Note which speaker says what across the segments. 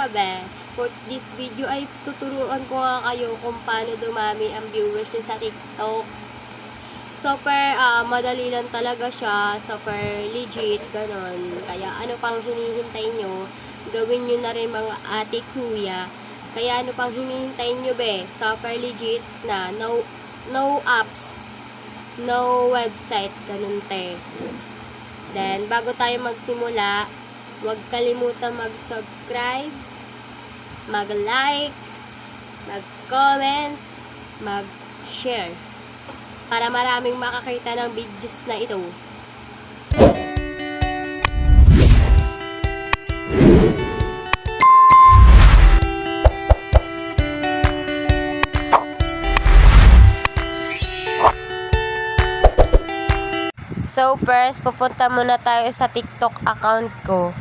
Speaker 1: be, for this video ay tuturuan ko nga kayo kung paano dumami ang viewers nyo sa TikTok. Super madali lang talaga siya, super legit, ganon. Kaya ano pang hinihintay nyo, gawin nyo na rin mga ate kuya. Kaya ano pang hinihintay nyo be, super legit na, no apps, no website, ganun te. Then, bago tayo magsimula, huwag kalimutan mag-subscribe, mag-like, mag-comment, mag-share, para maraming makakita ng videos na ito. So first, pupunta muna tayo sa TikTok account ko.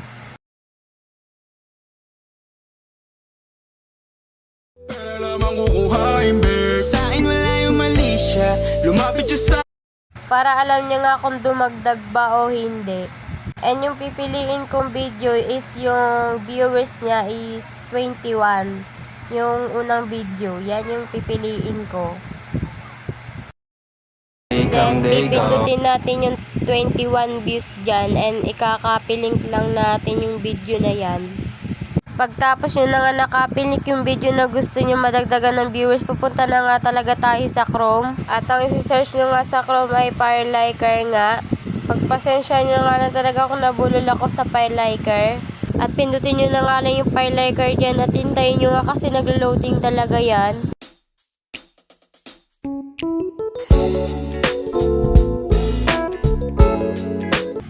Speaker 1: Para alam niya nga kung dumagdag ba o hindi. And yung pipiliin kong video is yung viewers niya is 21. Yung unang video, yan yung pipiliin ko. Then, pipindutin natin yung 21 views dyan and ikaka-link lang natin yung video na yan. Pagtapos nyo na nga nakapilink yung video na gusto nyo madagdagan ng viewers, pupunta na nga talaga tayo sa Chrome. At ang isi-search nyo nga sa Chrome ay FireLiker nga. Pagpasensya nyo nga lang talaga kung nabulol ako sa FireLiker. At pindutin nyo na nga lang yung FireLiker dyan at hintayin nyo nga kasi naglo-loading talaga yan.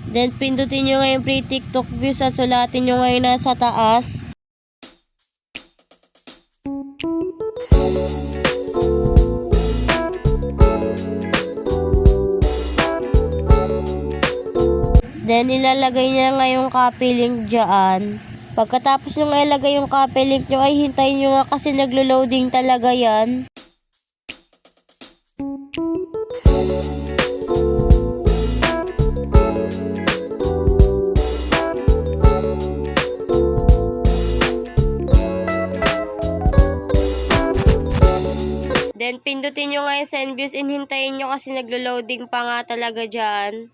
Speaker 1: Then, pindutin nyo nga yung free TikTok views at sulatin nyo nga yung nasa taas. Then, ilalagay nyo nga yung copy link dyan. Pagkatapos nyo nga ilagay yung copy link nyo, ay hintayin nyo nga kasi naglo-loading talaga yan. Then, pindutin nyo nga yung send views and hintayin nyo kasi naglo-loading pa nga talaga dyan.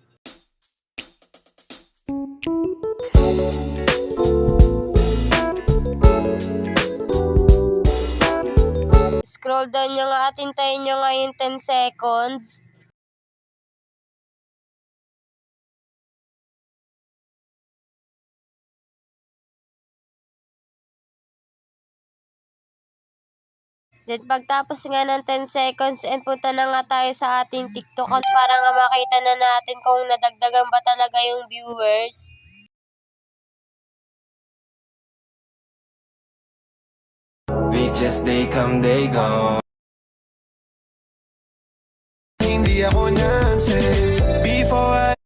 Speaker 1: Scroll down nyo nga at hintayin nyo nga yung 10 seconds. Then, pagtapos nga ng 10 seconds, and punta na nga tayo sa ating TikTok account para nga makita na natin kung nadagdagan ba talaga yung viewers.
Speaker 2: Bitches, they come, they go. Hindi ako nonsense. Before I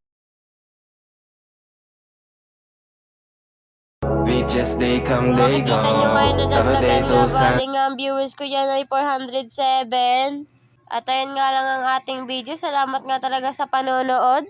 Speaker 2: Bitches, they come, they go.
Speaker 1: Makikita nyo ngayon na nadagdagan nga, bali nga ang viewers ko yan ay 407. At ayun nga lang ang ating video. Salamat nga talaga sa panonood.